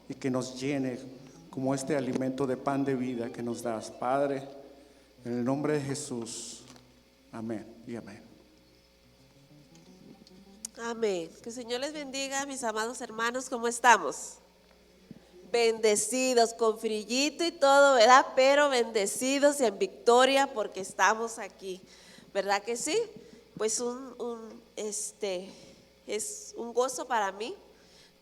y que nos llene como este alimento de pan de vida que nos das, Padre, en el nombre de Jesús. Amén y amén. Amén. Que el Señor les bendiga, mis amados hermanos. ¿Cómo estamos? Bendecidos, con frillito y todo, ¿verdad? Pero bendecidos y en victoria porque estamos aquí, ¿verdad que sí? Pues es un gozo para mí,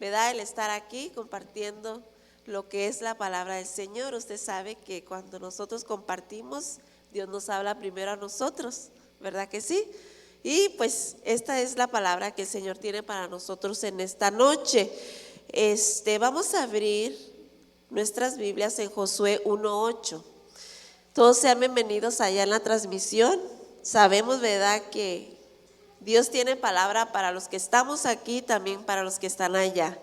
¿verdad? El estar aquí compartiendo lo que es la palabra del Señor. Usted sabe que cuando nosotros compartimos, Dios nos habla primero a nosotros, ¿verdad que sí? Y pues esta es la palabra que el Señor tiene para nosotros en esta noche. Vamos a abrir nuestras Biblias en Josué 1:8. Todos sean bienvenidos allá en la transmisión. Sabemos, ¿verdad?, que Dios tiene palabra para los que estamos aquí, también para los que están allá.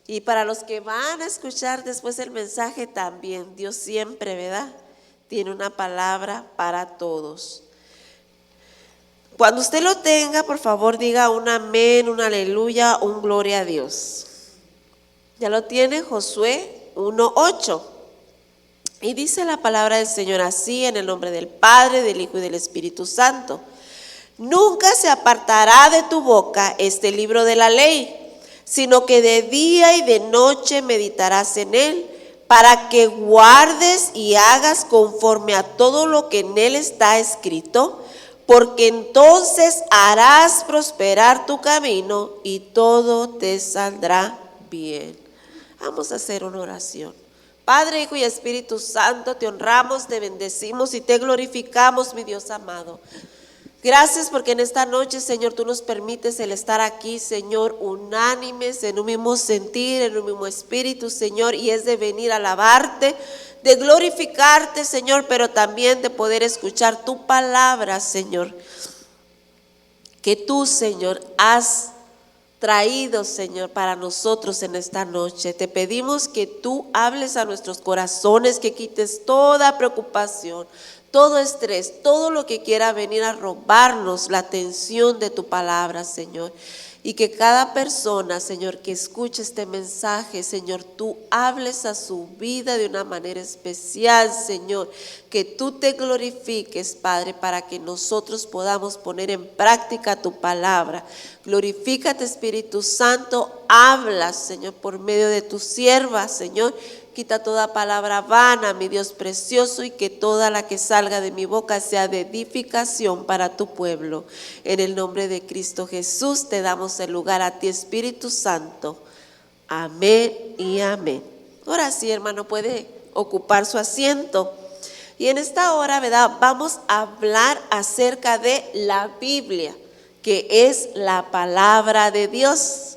Y para los que van a escuchar después el mensaje también. Dios siempre, ¿verdad?, tiene una palabra para todos. Cuando usted lo tenga, por favor diga un amén, un aleluya, un gloria a Dios. Ya lo tiene, Josué 1:8. Y dice la palabra del Señor así, en el nombre del Padre, del Hijo y del Espíritu Santo. Nunca se apartará de tu boca este libro de la ley, sino que de día y de noche meditarás en él, para que guardes y hagas conforme a todo lo que en él está escrito, porque entonces harás prosperar tu camino y todo te saldrá bien. Vamos a hacer una oración. Padre, Hijo y Espíritu Santo, te honramos, te bendecimos y te glorificamos, mi Dios amado. Gracias porque en esta noche, Señor, tú nos permites el estar aquí, Señor, unánimes, en un mismo sentir, en un mismo espíritu, Señor, y es de venir a alabarte, de glorificarte, Señor, pero también de poder escuchar tu palabra, Señor, que tú, Señor, has traído, Señor, para nosotros en esta noche. Te pedimos que tú hables a nuestros corazones, que quites toda preocupación, todo estrés, todo lo que quiera venir a robarnos la atención de tu palabra, Señor. Y que cada persona, Señor, que escuche este mensaje, Señor, tú hables a su vida de una manera especial, Señor. Que tú te glorifiques, Padre, para que nosotros podamos poner en práctica tu palabra. Glorifícate, Espíritu Santo, habla, Señor, por medio de tu sierva, Señor. Quita toda palabra vana, mi Dios precioso, y que toda la que salga de mi boca sea de edificación para tu pueblo. En el nombre de Cristo Jesús te damos el lugar a ti, Espíritu Santo. Amén y amén. Ahora sí, hermano, puede ocupar su asiento. Y en esta hora, ¿verdad?, vamos a hablar acerca de la Biblia, que es la palabra de Dios.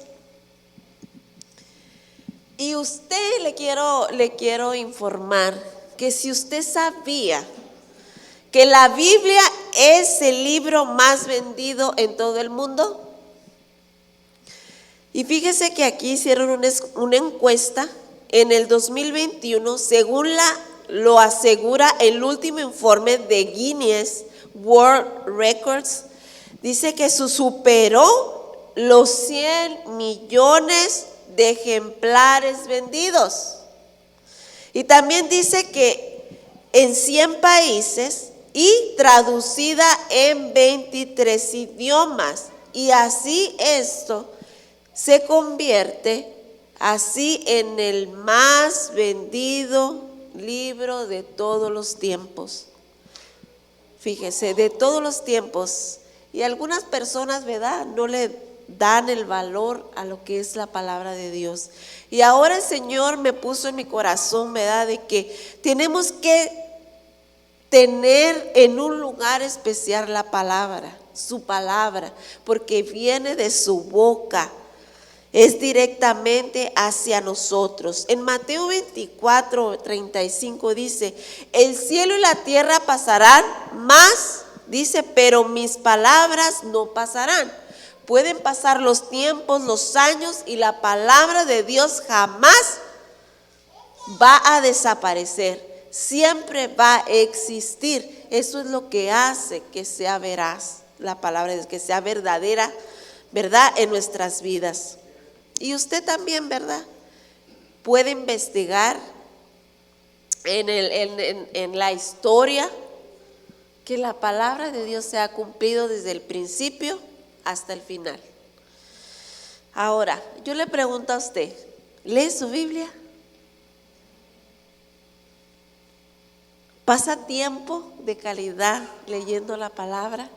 Y usted le quiero informar que si usted sabía que la Biblia es el libro más vendido en todo el mundo. Y fíjese que aquí hicieron una encuesta en el 2021, según lo asegura el último informe de Guinness World Records, dice que superó los 100 millones de ejemplares vendidos. Y también dice que en 100 países y traducida en 23 idiomas. Y así esto se convierte así en el más vendido libro de todos los tiempos. Fíjese, de todos los tiempos. Y algunas personas, ¿verdad?, no le dan el valor a lo que es la palabra de Dios. Y ahora el Señor me puso en mi corazón, ¿verdad?, de que tenemos que tener en un lugar especial la palabra, su palabra, porque viene de su boca, es directamente hacia nosotros. En Mateo 24:35 dice: el cielo y la tierra pasarán, mas, dice, pero mis palabras no pasarán. Pueden pasar los tiempos, los años, y la palabra de Dios jamás va a desaparecer, siempre va a existir. Eso es lo que hace que sea veraz la palabra de Dios, que sea verdadera, ¿verdad?, en nuestras vidas. Y usted también, ¿verdad?, puede investigar en la historia que la palabra de Dios se ha cumplido desde el principio hasta el final. Ahora, yo le pregunto a usted, ¿lee su Biblia? ¿Pasa tiempo de calidad leyendo la palabra?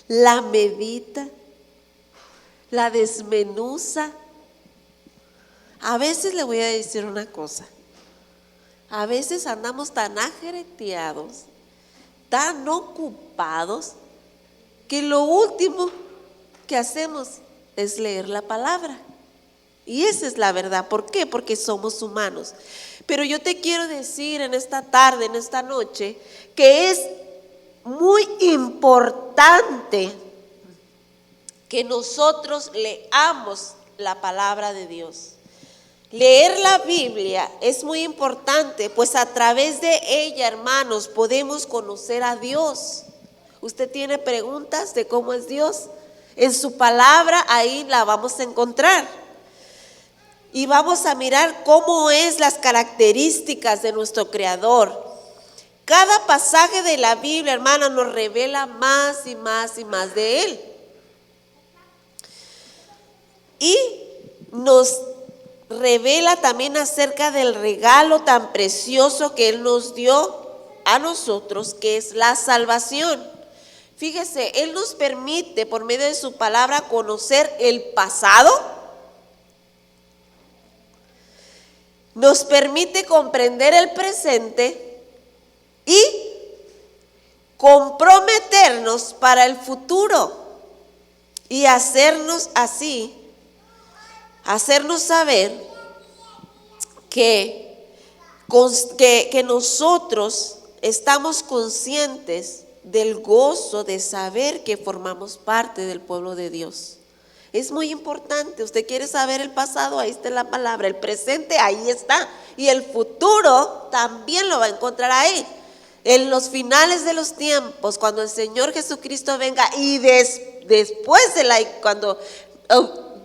¿La medita? ¿La desmenuza? A veces le voy a decir una cosa. A veces andamos tan ajetreados, tan ocupados, que lo último que hacemos es leer la palabra. Y esa es la verdad. ¿Por qué? Porque somos humanos. Pero yo te quiero decir en esta tarde, en esta noche, que es muy importante que nosotros leamos la palabra de Dios. Leer la Biblia es muy importante, pues a través de ella, hermanos, podemos conocer a Dios. ¿Usted tiene preguntas de cómo es Dios? En su palabra ahí la vamos a encontrar. Y vamos a mirar cómo es las características de nuestro Creador. Cada pasaje de la Biblia, hermana, nos revela más y más y más de Él. Y nos revela también acerca del regalo tan precioso que Él nos dio a nosotros, que es la salvación. Fíjese, Él nos permite por medio de su palabra conocer el pasado, nos permite comprender el presente y comprometernos para el futuro y hacernos así, hacernos saber que nosotros estamos conscientes del gozo de saber que formamos parte del pueblo de Dios. Es muy importante. Usted quiere saber el pasado, ahí está la palabra. El presente, ahí está. Y el futuro también lo va a encontrar ahí. En los finales de los tiempos, cuando el Señor Jesucristo venga y después cuando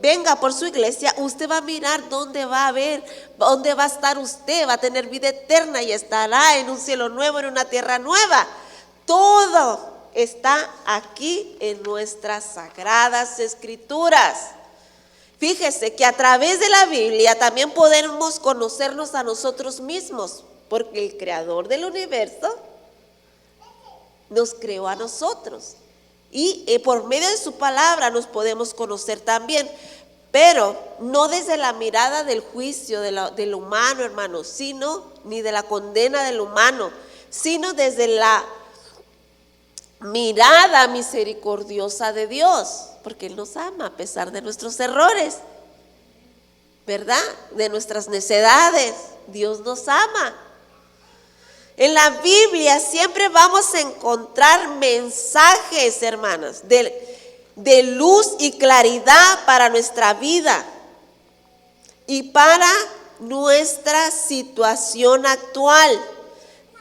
venga por su iglesia, usted va a mirar dónde va a ver, dónde va a estar usted. Va a tener vida eterna y estará en un cielo nuevo, en una tierra nueva. Todo está aquí en nuestras sagradas escrituras. Fíjese que a través de la Biblia también podemos conocernos a nosotros mismos, porque el creador del universo nos creó a nosotros y por medio de su palabra nos podemos conocer también, pero no desde la mirada del juicio del humano, hermanos, sino ni de la condena del humano, sino desde la mirada misericordiosa de Dios, porque Él nos ama a pesar de nuestros errores, ¿verdad? De nuestras necedades. Dios nos ama. En la Biblia siempre vamos a encontrar mensajes, hermanas, de luz y claridad para nuestra vida y para nuestra situación actual.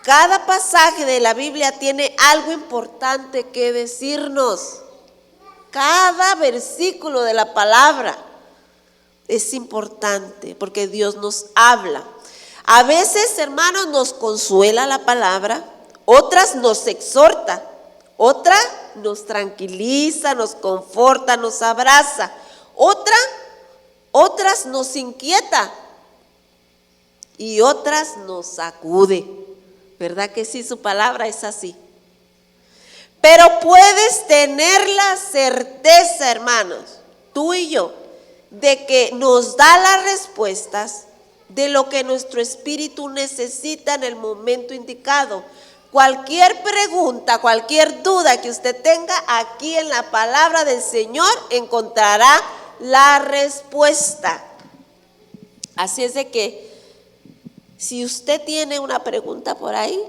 Cada pasaje de la Biblia tiene algo importante que decirnos. Cada versículo de la palabra es importante porque Dios nos habla. A veces, hermanos, nos consuela la palabra, otras nos exhorta, otra nos tranquiliza, nos conforta, nos abraza, otras nos inquieta y otras nos sacude. ¿Verdad que sí? Su palabra es así. Pero puedes tener la certeza, hermanos, tú y yo, de que nos da las respuestas de lo que nuestro espíritu necesita en el momento indicado. Cualquier pregunta, cualquier duda que usted tenga, aquí en la palabra del Señor encontrará la respuesta. Así es de que si usted tiene una pregunta por ahí,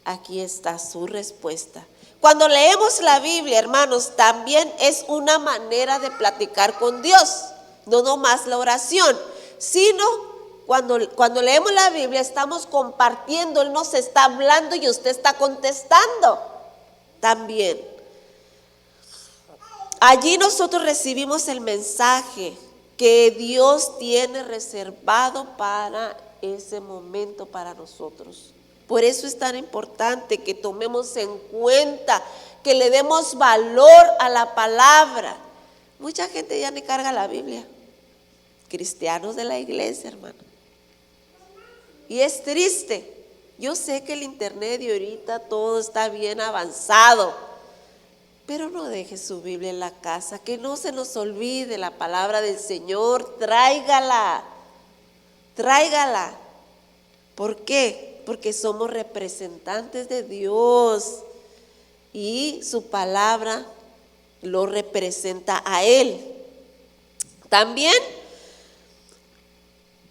aquí está su respuesta. Cuando leemos la Biblia, hermanos, también es una manera de platicar con Dios. No nomás la oración, sino cuando leemos la Biblia estamos compartiendo. Él nos está hablando y usted está contestando también. Allí nosotros recibimos el mensaje que Dios tiene reservado para ese momento para nosotros. Por eso es tan importante que tomemos en cuenta, que le demos valor a la palabra. Mucha gente ya ni carga la Biblia, cristianos de la iglesia, hermano. Y es triste. Yo sé que el internet y ahorita todo está bien avanzado, pero no deje su Biblia en la casa, que no se nos olvide la palabra del Señor. Tráigala. ¿Por qué? Porque somos representantes de Dios y su palabra lo representa a Él. También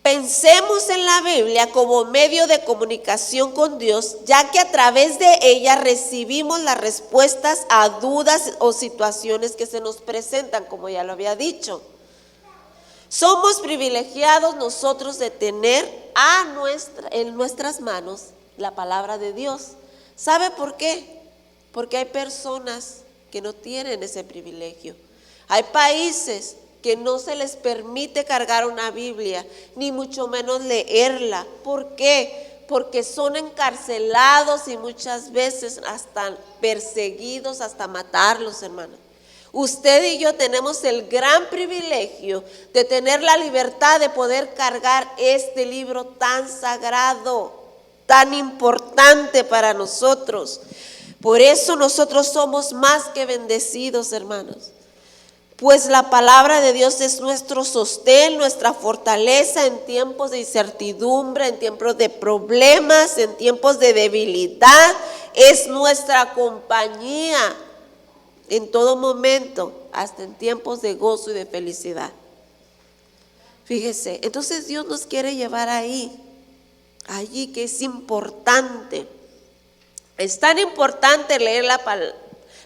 pensemos en la Biblia como medio de comunicación con Dios, ya que a través de ella recibimos las respuestas a dudas o situaciones que se nos presentan, como ya lo había dicho. Somos privilegiados nosotros de tener en nuestras manos la palabra de Dios. ¿Sabe por qué? Porque hay personas que no tienen ese privilegio. Hay países que no se les permite cargar una Biblia, ni mucho menos leerla. ¿Por qué? Porque son encarcelados y muchas veces hasta perseguidos, hasta matarlos, hermanos. Usted y yo tenemos el gran privilegio de tener la libertad de poder cargar este libro tan sagrado, tan importante para nosotros. Por eso nosotros somos más que bendecidos, hermanos. Pues la palabra de Dios es nuestro sostén, nuestra fortaleza en tiempos de incertidumbre, en tiempos de problemas, en tiempos de debilidad. Es nuestra compañía en todo momento, hasta en tiempos de gozo y de felicidad. Fíjese, entonces Dios nos quiere llevar allí que es importante. Es tan importante leer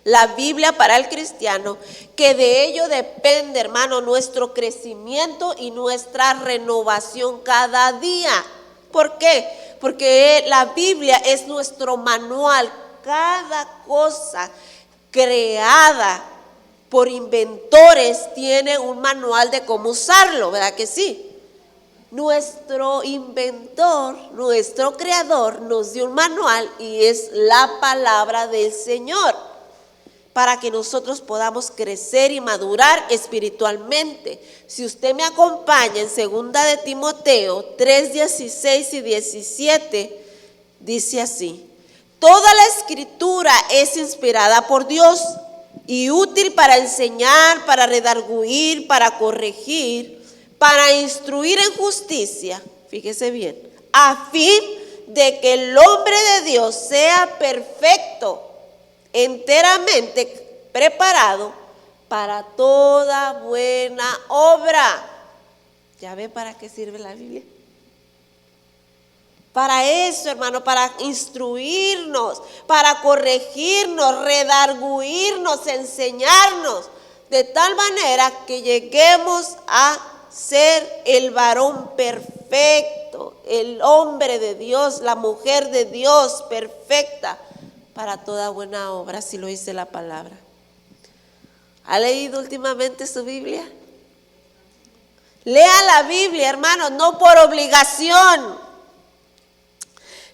la Biblia para el cristiano, que de ello depende, hermano, nuestro crecimiento y nuestra renovación cada día. ¿Por qué? Porque la Biblia es nuestro manual. Cada cosa creada por inventores tiene un manual de cómo usarlo, ¿verdad que sí? Nuestro inventor, nuestro creador nos dio un manual y es la palabra del Señor, para que nosotros podamos crecer y madurar espiritualmente. Si usted me acompaña en 2 de Timoteo 3, 16 y 17, dice así: toda la escritura es inspirada por Dios y útil para enseñar, para redarguir, para corregir, para instruir en justicia, fíjese bien, a fin de que el hombre de Dios sea perfecto, enteramente preparado para toda buena obra. ¿Ya ve para qué sirve la Biblia? Para eso, hermano, para instruirnos, para corregirnos, redarguirnos, enseñarnos, de tal manera que lleguemos a ser el varón perfecto, el hombre de Dios, la mujer de Dios perfecta para toda buena obra, así lo dice la palabra. ¿Ha leído últimamente su Biblia? Lea la Biblia, hermano, no por obligación.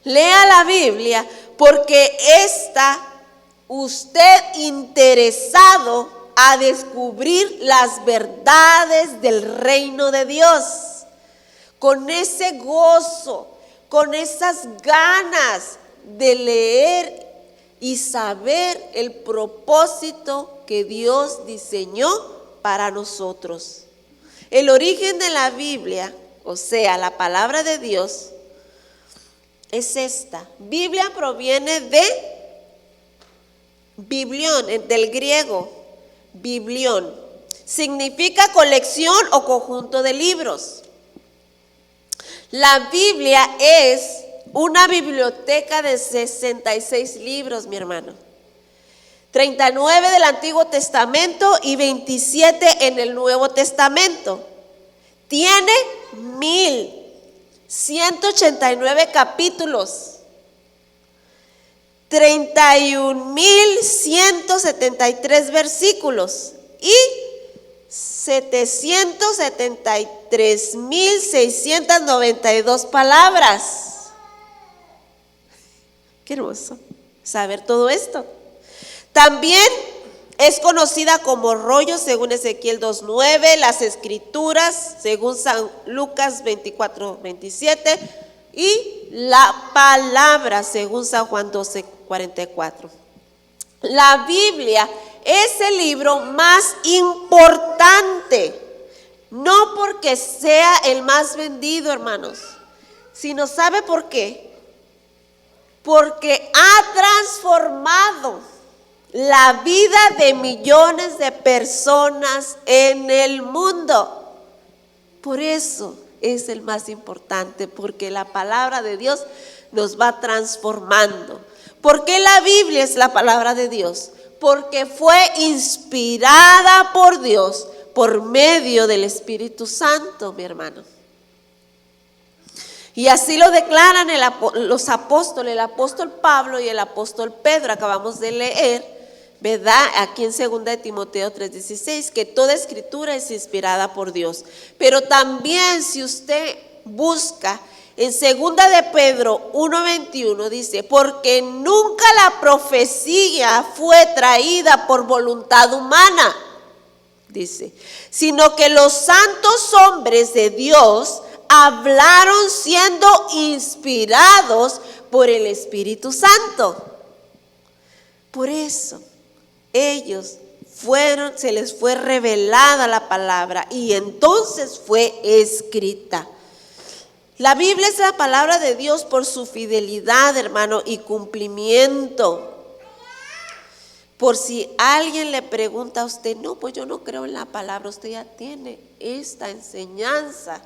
Lea la Biblia porque está usted interesado a descubrir las verdades del reino de Dios. Con ese gozo, con esas ganas de leer y saber el propósito que Dios diseñó para nosotros. El origen de la Biblia, o sea, la palabra de Dios, es esta. Biblia proviene de biblión, del griego, biblión. Significa colección o conjunto de libros. La Biblia es una biblioteca de 66 libros, mi hermano. 39 del Antiguo Testamento y 27 en el Nuevo Testamento. Tiene 1189 capítulos, 31.173 versículos y 773,692 palabras. Qué hermoso saber todo esto. También es conocida como rollo según Ezequiel 2:9, las escrituras según San Lucas 24:27 y la palabra según San Juan 12:44. La Biblia es el libro más importante, no porque sea el más vendido, hermanos, sino ¿sabe por qué? Porque ha transformado la vida de millones de personas en el mundo. Por eso es el más importante, porque la palabra de Dios nos va transformando. ¿Por qué la Biblia es la palabra de Dios? Porque fue inspirada por Dios por medio del Espíritu Santo, mi hermano. Y así lo declaran los apóstoles, el apóstol Pablo y el apóstol Pedro. Acabamos de leer, ¿verdad? Aquí en 2 de Timoteo 3:16, que toda escritura es inspirada por Dios. Pero también si usted busca en 2 de Pedro 1:21 dice, porque nunca la profecía fue traída por voluntad humana, dice, sino que los santos hombres de Dios hablaron siendo inspirados por el Espíritu Santo. Por eso ellos se les fue revelada la palabra y entonces fue escrita. La Biblia es la palabra de Dios por su fidelidad, hermano, y cumplimiento. Por si alguien le pregunta a usted, no, pues yo no creo en la palabra, usted ya tiene esta enseñanza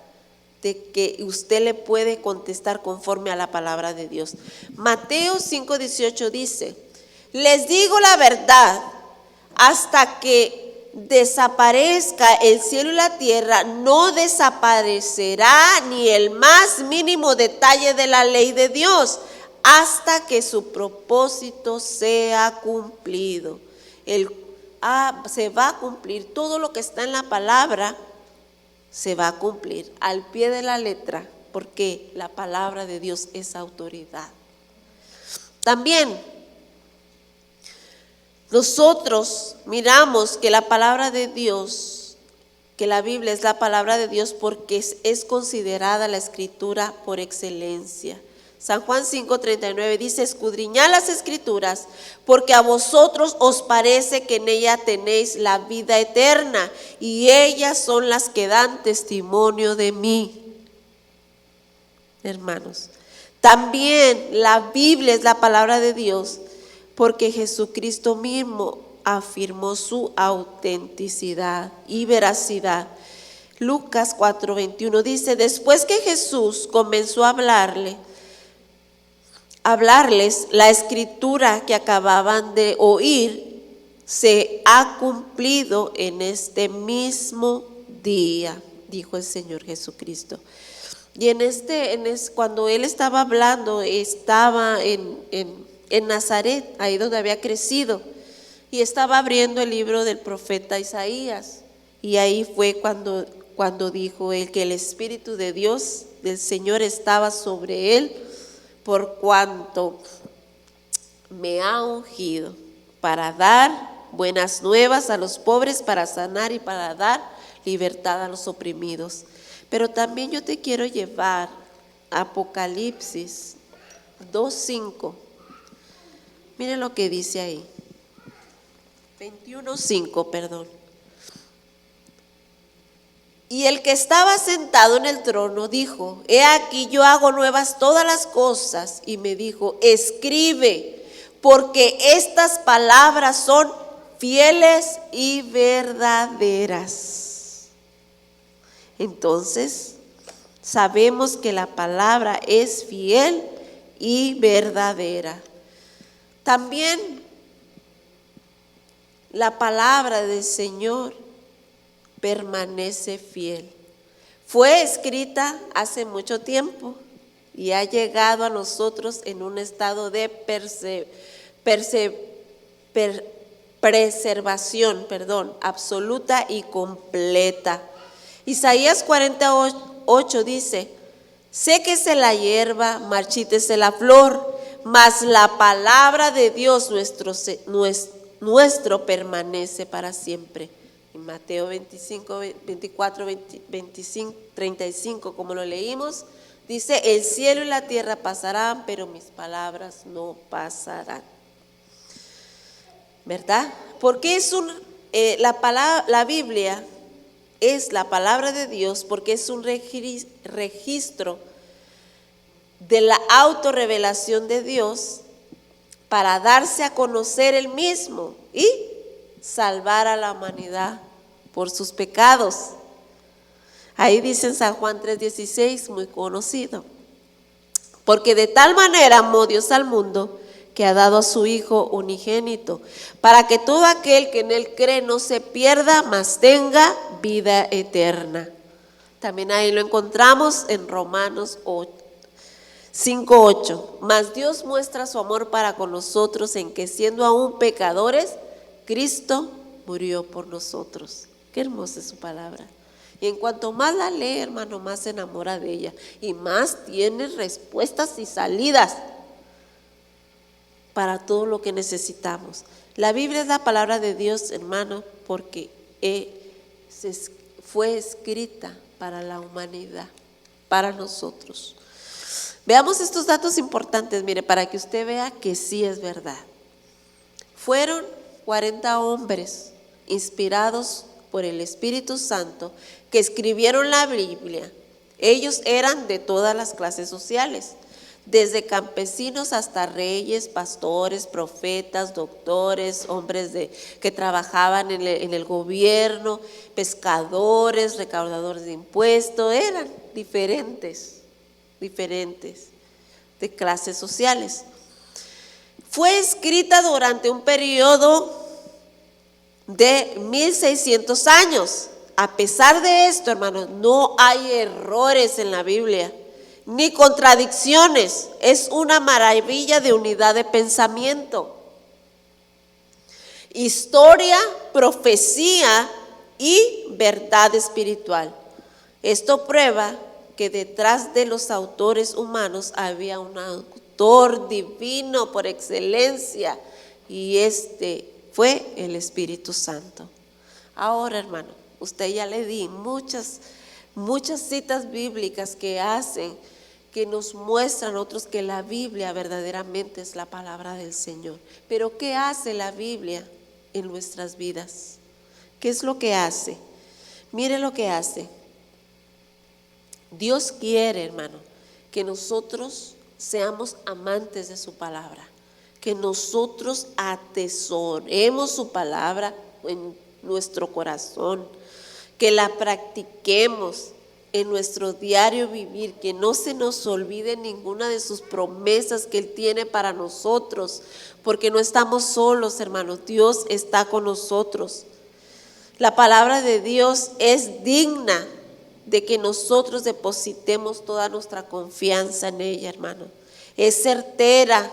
de que usted le puede contestar conforme a la palabra de Dios. Mateo 5:18 dice, les digo la verdad, hasta que desaparezca el cielo y la tierra, no desaparecerá ni el más mínimo detalle de la ley de Dios, hasta que su propósito sea cumplido. Se va a cumplir todo lo que está en la palabra, se va a cumplir al pie de la letra, porque la palabra de Dios es autoridad. También nosotros miramos que la palabra de Dios, que la Biblia es la palabra de Dios porque es considerada la escritura por excelencia. San Juan 5:39 dice, escudriñad las escrituras, porque a vosotros os parece que en ella tenéis la vida eterna, y ellas son las que dan testimonio de mí. Hermanos, también la Biblia es la palabra de Dios, porque Jesucristo mismo afirmó su autenticidad y veracidad. Lucas 4:21 dice, después que Jesús comenzó a hablarles, la escritura que acababan de oír se ha cumplido en este mismo día, dijo el Señor Jesucristo. Y cuando él estaba hablando, estaba en Nazaret, ahí donde había crecido, y estaba abriendo el libro del profeta Isaías, y ahí fue cuando dijo él que el Espíritu de Dios, del Señor, estaba sobre él, por cuanto me ha ungido para dar buenas nuevas a los pobres, para sanar y para dar libertad a los oprimidos. Pero también yo te quiero llevar a Apocalipsis 2:5. Miren lo que dice ahí. 21:5, perdón. Y el que estaba sentado en el trono dijo, he aquí yo hago nuevas todas las cosas. Y me dijo, escribe, porque estas palabras son fieles y verdaderas. Entonces, sabemos que la palabra es fiel y verdadera. También la palabra del Señor permanece fiel. Fue escrita hace mucho tiempo y ha llegado a nosotros en un estado de preservación, absoluta y completa. Isaías 48 dice: séquese la hierba, marchítese la flor, mas la palabra de Dios nuestro permanece para siempre. En Mateo 25, 24, 25, 35, como lo leímos, dice: el cielo y la tierra pasarán, pero mis palabras no pasarán. ¿Verdad? Porque la Biblia es la palabra de Dios, porque es un registro de la autorrevelación de Dios para darse a conocer Él mismo y salvar a la humanidad por sus pecados. Ahí dice en San Juan 3:16, muy conocido: porque de tal manera amó Dios al mundo, que ha dado a su Hijo unigénito, para que todo aquel que en Él cree no se pierda, mas tenga vida eterna. También ahí lo encontramos en Romanos 5:8. Mas Dios muestra su amor para con nosotros en que, siendo aún pecadores, Cristo murió por nosotros. Qué hermosa es su palabra. Y en cuanto más la lee, hermano, más se enamora de ella y más tiene respuestas y salidas para todo lo que necesitamos. La Biblia es la palabra de Dios, hermano, porque fue escrita para la humanidad, para nosotros. Veamos estos datos importantes, mire, para que usted vea que sí es verdad. Fueron 40 hombres inspirados por el Espíritu Santo que escribieron la Biblia. Ellos eran de todas las clases sociales, desde campesinos hasta reyes, pastores, profetas, doctores, hombres que trabajaban en el gobierno, pescadores, recaudadores de impuestos. Eran diferentes de clases sociales. Fue escrita durante un periodo de 1600 años. A pesar de esto, hermanos, no hay errores en la Biblia, ni contradicciones. Es una maravilla de unidad de pensamiento. Historia, profecía y verdad espiritual. Esto prueba que detrás de los autores humanos había un autor divino por excelencia, y este fue el Espíritu Santo. Ahora, hermano, usted ya le di muchas citas bíblicas que nos muestran otros que la Biblia verdaderamente es la palabra del Señor. Pero ¿qué hace la Biblia en nuestras vidas? ¿Qué es lo que hace? Mire lo que hace. Dios quiere, hermano, que nosotros seamos amantes de su palabra, que nosotros atesoremos su palabra en nuestro corazón, que la practiquemos en nuestro diario vivir, que no se nos olvide ninguna de sus promesas que Él tiene para nosotros, porque no estamos solos, hermanos. Dios está con nosotros. La palabra de Dios es digna de que nosotros depositemos toda nuestra confianza en ella, hermano. Es certera,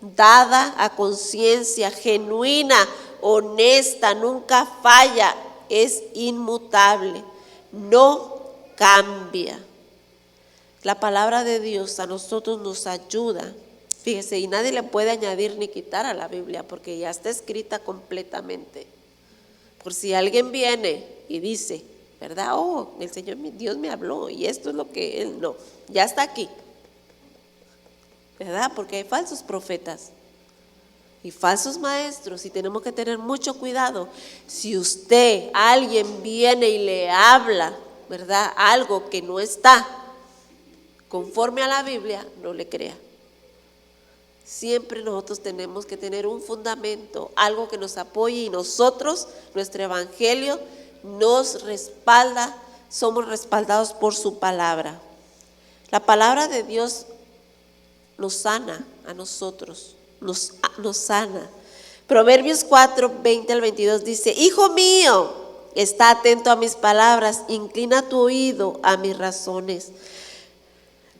dada a conciencia, genuina, honesta, nunca falla, es inmutable, no cambia. La palabra de Dios a nosotros nos ayuda, fíjese, y nadie le puede añadir ni quitar a la Biblia, porque ya está escrita completamente. Por si alguien viene y dice, ¿verdad? Oh, el Señor, Dios me habló y esto es lo que Él no, ya está aquí, ¿verdad? Porque hay falsos profetas y falsos maestros, y tenemos que tener mucho cuidado. Si alguien viene y le habla, ¿verdad?, algo que no está conforme a la Biblia, no le crea. Siempre nosotros tenemos que tener un fundamento, algo que nos apoye, y nosotros, nuestro evangelio nos respalda, somos respaldados por su palabra. La palabra de Dios nos sana a nosotros, nos sana. Proverbios 4:20-22 dice: Hijo mío, está atento a mis palabras, inclina tu oído a mis razones.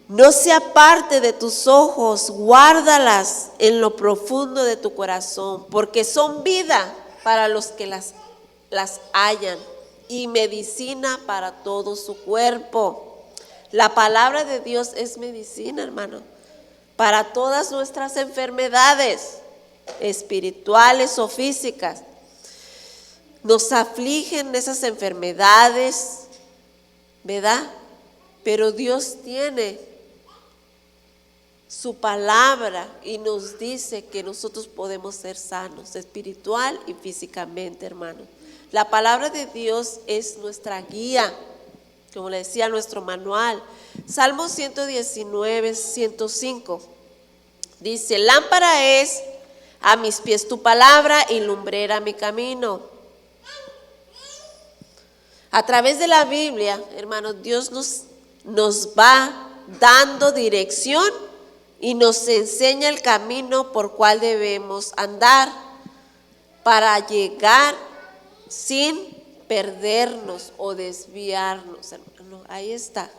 No se aparte de tus ojos, guárdalas en lo profundo de tu corazón, porque son vida para los que las hallan, y medicina para todo su cuerpo. La palabra de Dios es medicina, hermano, para todas nuestras enfermedades espirituales o físicas. Nos afligen esas enfermedades, ¿verdad? Pero Dios tiene su palabra y nos dice que nosotros podemos ser sanos espiritual y físicamente, hermano. La palabra de Dios es nuestra guía, como le decía nuestro manual. Salmo 119, 105 dice: lámpara es a mis pies tu palabra y lumbrera mi camino. A través de la Biblia, hermanos, Dios nos va dando dirección y nos enseña el camino por cual debemos andar para llegar sin perdernos o desviarnos, hermano. Ahí está,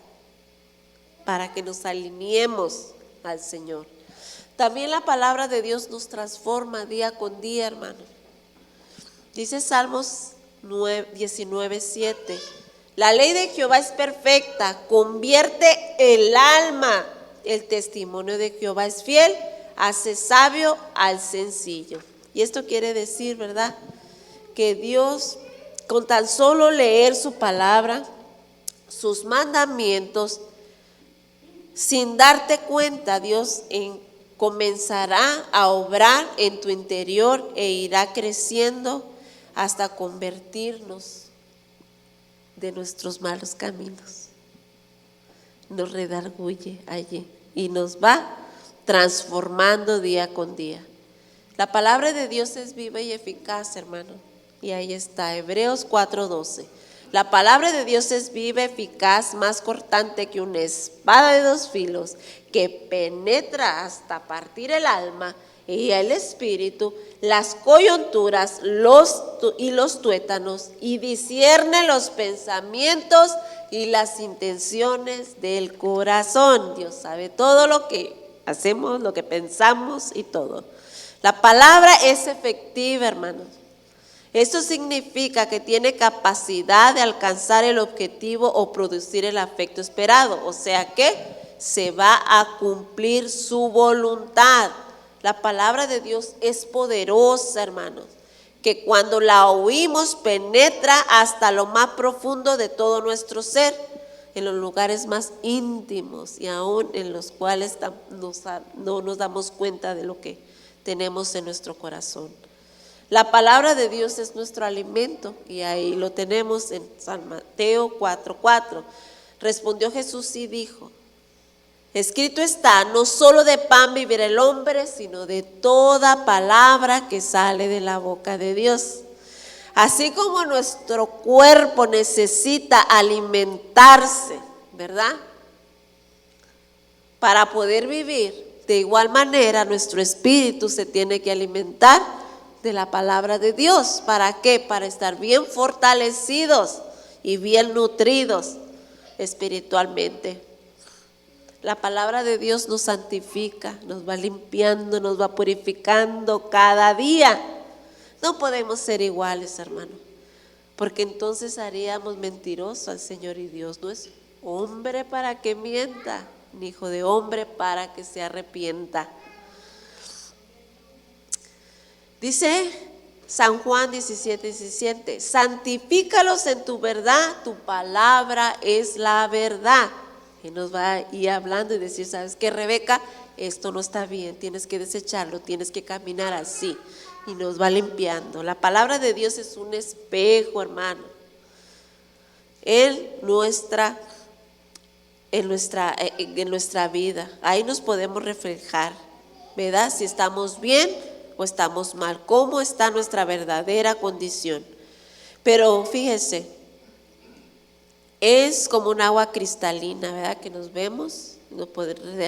para que nos alineemos al Señor. También la palabra de Dios nos transforma día con día, hermano. Dice Salmos 19:7: la ley de Jehová es perfecta, convierte el alma. El testimonio de Jehová es fiel, hace sabio al sencillo. Y esto quiere decir, ¿verdad?, que Dios, con tan solo leer su palabra, sus mandamientos, sin darte cuenta, Dios comenzará a obrar en tu interior e irá creciendo hasta convertirnos de nuestros malos caminos. Nos redarguye allí y nos va transformando día con día. La palabra de Dios es viva y eficaz, hermano. Y ahí está, Hebreos 4:12. La palabra de Dios es viva, eficaz, más cortante que una espada de 2 filos, que penetra hasta partir el alma y el espíritu, las coyunturas y los tuétanos, y discierne los pensamientos y las intenciones del corazón. Dios sabe todo lo que hacemos, lo que pensamos y todo. La palabra es efectiva, hermanos. Esto significa que tiene capacidad de alcanzar el objetivo o producir el efecto esperado. O sea que se va a cumplir su voluntad. La palabra de Dios es poderosa, hermanos, que cuando la oímos penetra hasta lo más profundo de todo nuestro ser, en los lugares más íntimos y aún en los cuales no nos damos cuenta de lo que tenemos en nuestro corazón. La palabra de Dios es nuestro alimento y ahí lo tenemos en San Mateo 4:4. Respondió Jesús y dijo: escrito está, no solo de pan vivirá el hombre, sino de toda palabra que sale de la boca de Dios. Así como nuestro cuerpo necesita alimentarse, ¿verdad?, para poder vivir, de igual manera nuestro espíritu se tiene que alimentar de la palabra de Dios. ¿Para qué? Para estar bien fortalecidos y bien nutridos espiritualmente. La palabra de Dios nos santifica, nos va limpiando, nos va purificando cada día. No podemos ser iguales, hermano, porque entonces haríamos mentiroso al Señor, y Dios no es hombre para que mienta, ni hijo de hombre para que se arrepienta. Dice San Juan 17:17: santifícalos en tu verdad, tu palabra es la verdad. Y nos va a ir hablando y decir: ¿sabes qué, Rebeca? Esto no está bien, tienes que desecharlo, tienes que caminar así. Y nos va limpiando. La palabra de Dios es un espejo, hermano, en nuestra vida. Ahí nos podemos reflejar, ¿verdad?, si estamos bien o estamos mal, cómo está nuestra verdadera condición. Pero fíjese, es como un agua cristalina, ¿verdad?, que nos vemos, nos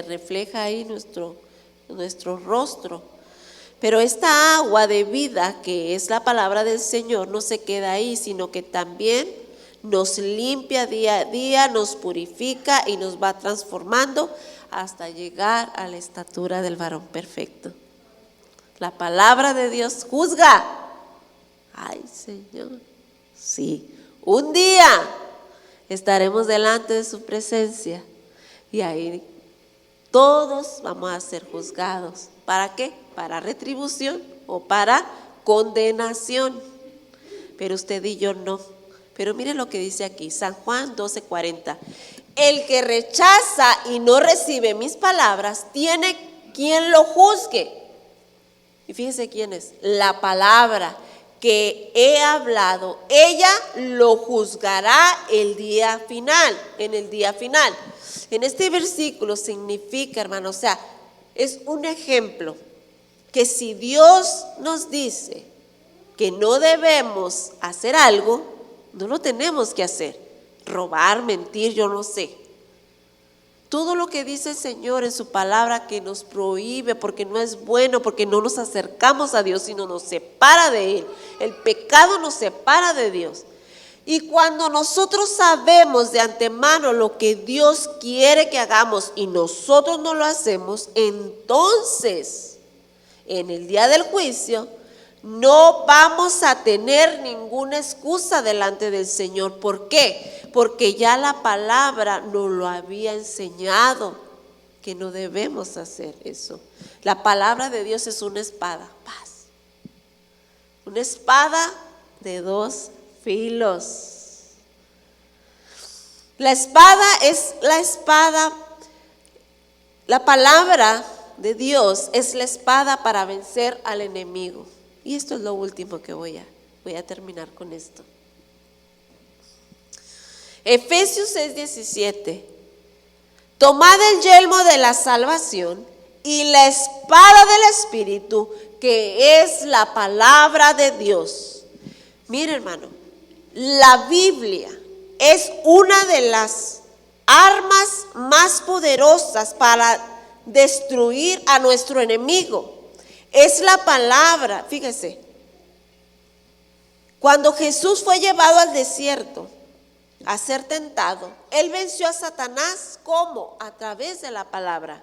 refleja ahí nuestro rostro. Pero esta agua de vida, que es la palabra del Señor, no se queda ahí, sino que también nos limpia día a día, nos purifica y nos va transformando hasta llegar a la estatura del varón perfecto. La palabra de Dios juzga. Ay, Señor, sí, un día estaremos delante de su presencia y ahí todos vamos a ser juzgados. ¿Para qué? Para retribución o para condenación. Pero usted y yo no. Pero mire lo que dice aquí, San Juan 12:40. El que rechaza y no recibe mis palabras, tiene quien lo juzgue. Y fíjese quién es. La palabra que he hablado, ella lo juzgará el día final, en el día final. En este versículo significa, hermano, o sea, es un ejemplo que si Dios nos dice que no debemos hacer algo, no lo tenemos que hacer. Robar, mentir, yo no sé. Todo lo que dice el Señor en su palabra que nos prohíbe porque no es bueno, porque no nos acercamos a Dios, sino nos separa de Él. El pecado nos separa de Dios. Y cuando nosotros sabemos de antemano lo que Dios quiere que hagamos y nosotros no lo hacemos, entonces en el día del juicio no vamos a tener ninguna excusa delante del Señor. ¿Por qué? Porque ya la palabra nos lo había enseñado que no debemos hacer eso. La palabra de Dios es una espada, paz. Una espada de dos filos. La espada es la espada, la palabra de Dios es la espada para vencer al enemigo. Y esto es lo último que voy a terminar con esto. Efesios 6:17. Tomad el yelmo de la salvación y la espada del Espíritu, que es la palabra de Dios. Mire, hermano, la Biblia es una de las armas más poderosas para destruir a nuestro enemigo. Es la palabra, fíjese, cuando Jesús fue llevado al desierto a ser tentado, Él venció a Satanás, ¿cómo? A través de la palabra.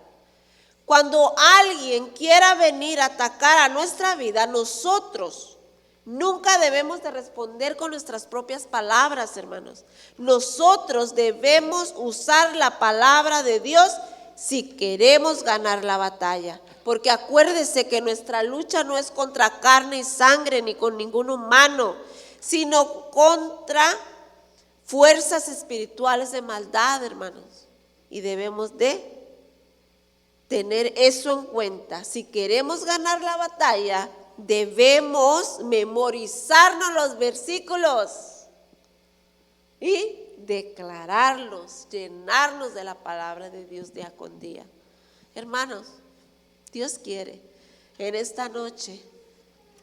Cuando alguien quiera venir a atacar a nuestra vida, nosotros nunca debemos de responder con nuestras propias palabras, hermanos. Nosotros debemos usar la palabra de Dios si queremos ganar la batalla. Porque acuérdese que nuestra lucha no es contra carne y sangre ni con ningún humano, sino contra fuerzas espirituales de maldad, hermanos. Y debemos de tener eso en cuenta. Si queremos ganar la batalla, debemos memorizarnos los versículos y declararlos, llenarnos de la palabra de Dios día con día. Hermanos, Dios quiere en esta noche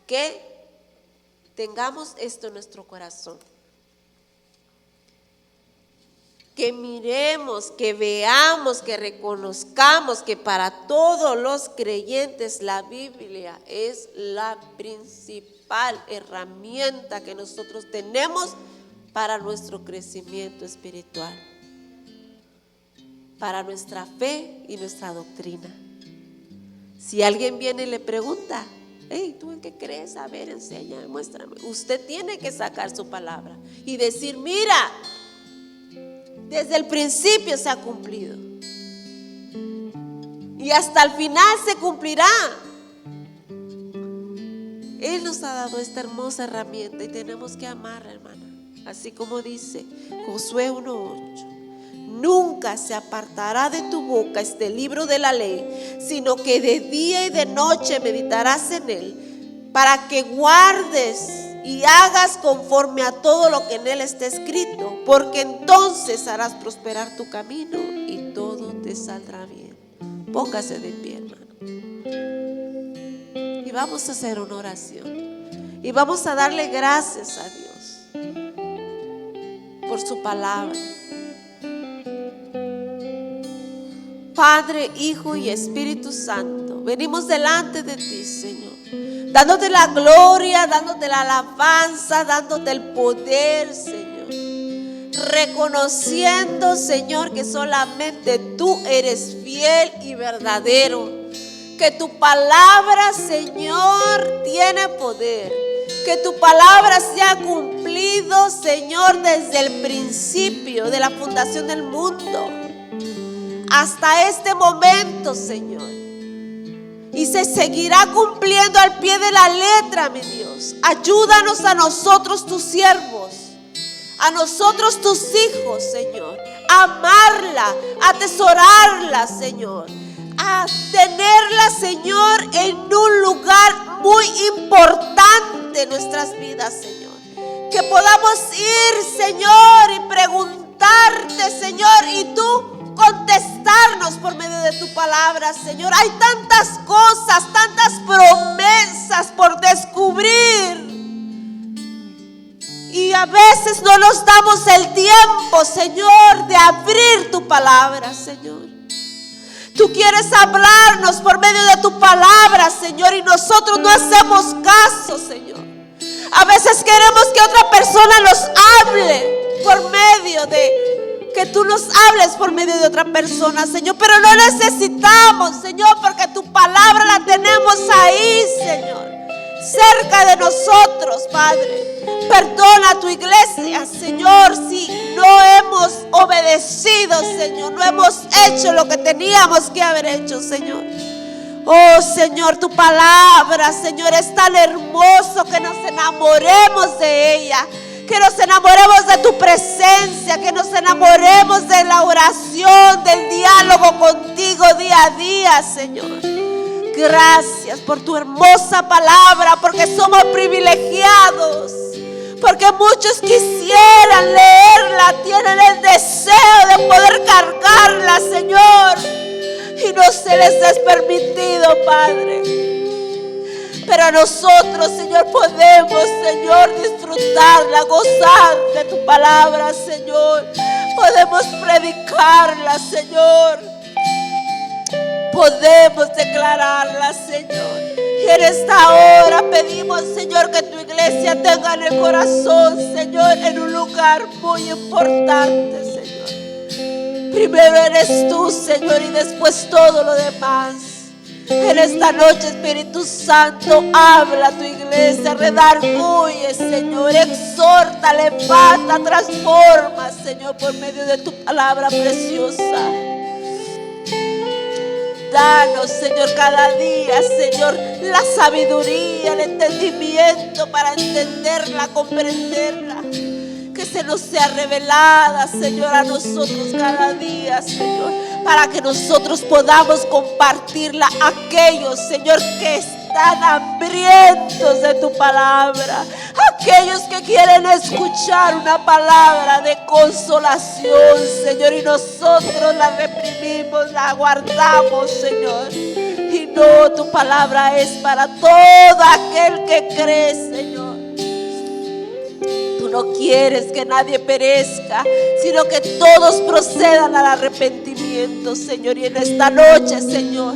que tengamos esto en nuestro corazón. Que miremos, que veamos, que reconozcamos que para todos los creyentes la Biblia es la principal herramienta que nosotros tenemos para nuestro crecimiento espiritual, para nuestra fe y nuestra doctrina. Si alguien viene y le pregunta, hey, ¿tú en qué crees? A ver, enséñame, muéstrame. Usted tiene que sacar su palabra y decir, mira, desde el principio se ha cumplido y hasta el final se cumplirá. Él nos ha dado esta hermosa herramienta y tenemos que amarla, hermana. Así como dice Josué 1:8. Nunca se apartará de tu boca este libro de la ley, sino que de día y de noche meditarás en él, para que guardes y hagas conforme a todo lo que en él está escrito, porque entonces harás prosperar tu camino y todo te saldrá bien. Póngase de pie, hermano. Y vamos a hacer una oración. Y vamos a darle gracias a Dios por su palabra. Padre, Hijo y Espíritu Santo, venimos delante de ti, Señor, dándote la gloria, dándote la alabanza, dándote el poder, Señor, reconociendo, Señor, que solamente tú eres fiel y verdadero, que tu palabra, Señor, tiene poder, Que tu palabra se ha cumplido, Señor, desde el principio de la fundación del mundo hasta este momento, Señor. Y se seguirá cumpliendo al pie de la letra, mi Dios. Ayúdanos a nosotros, tus siervos, a nosotros, tus hijos, Señor, a amarla, a atesorarla, Señor, a tenerla, Señor, en un lugar muy importante en nuestras vidas, Señor. Que podamos ir, Señor, y preguntarte, Señor, y tú contestarnos por medio de tu palabra, Señor. Hay tantas cosas, tantas promesas por descubrir, y a veces no nos damos el tiempo, Señor, de abrir tu palabra, Señor. Tú quieres hablarnos por medio de tu palabra, Señor, y nosotros no hacemos caso, Señor. A veces queremos que otra persona nos hable por medio de, que tú nos hables por medio de otra persona, Señor. Pero no necesitamos, Señor, porque tu palabra la tenemos ahí, Señor, cerca de nosotros, Padre. Perdona a tu iglesia, Señor, si no hemos obedecido, Señor, no hemos hecho lo que teníamos que haber hecho, Señor. Oh, Señor, tu palabra, Señor, es tan hermoso que nos enamoremos de ella, que nos enamoremos de tu presencia, que nos enamoremos de la oración, del diálogo contigo día a día, Señor. Gracias por tu hermosa palabra, porque somos privilegiados, porque muchos quisieran leerla, tienen el deseo de poder cargarla, Señor, y no se les es permitido, Padre. Pero nosotros, Señor, podemos, Señor, disfrutarla, gozar de tu palabra, Señor. Podemos predicarla, Señor. Podemos declararla, Señor. Y en esta hora pedimos, Señor, que tu iglesia tenga en el corazón, Señor, en un lugar muy importante, Señor. Primero eres tú, Señor, y después todo lo demás. En esta noche, Espíritu Santo, habla a tu iglesia, redarguye, Señor, exhorta, levanta, transforma, Señor, por medio de tu palabra preciosa. Danos, Señor, cada día, Señor, la sabiduría, el entendimiento para entenderla, comprenderla. Que se nos sea revelada, Señor, a nosotros cada día, Señor, para que nosotros podamos compartirla a aquellos, Señor, que están hambrientos de tu palabra, aquellos que quieren escuchar una palabra de consolación, Señor, y nosotros la reprimimos, la guardamos, Señor. Y no, tu palabra es para todo aquel que cree, Señor. Tú no quieres que nadie perezca, sino que todos procedan al arrepentimiento, Señor. Y en esta noche, Señor,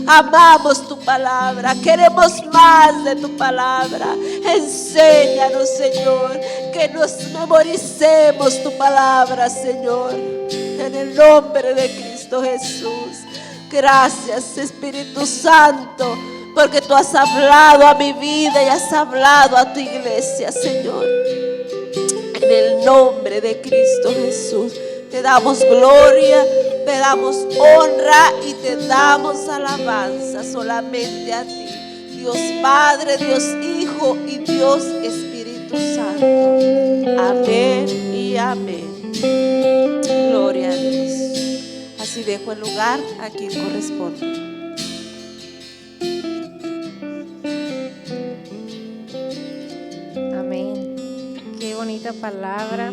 amamos tu palabra, queremos más de tu palabra. Enséñanos, Señor, que nos memoricemos tu palabra, Señor, en el nombre de Cristo Jesús. Gracias, Espíritu Santo, porque tú has hablado a mi vida y has hablado a tu iglesia, Señor. En el nombre de Cristo Jesús te damos gloria, te damos honra y te damos alabanza solamente a ti, Dios Padre, Dios Hijo y Dios Espíritu Santo. Amén y amén. Gloria a Dios. Así dejo el lugar a quien corresponde. Amén. Qué bonita palabra.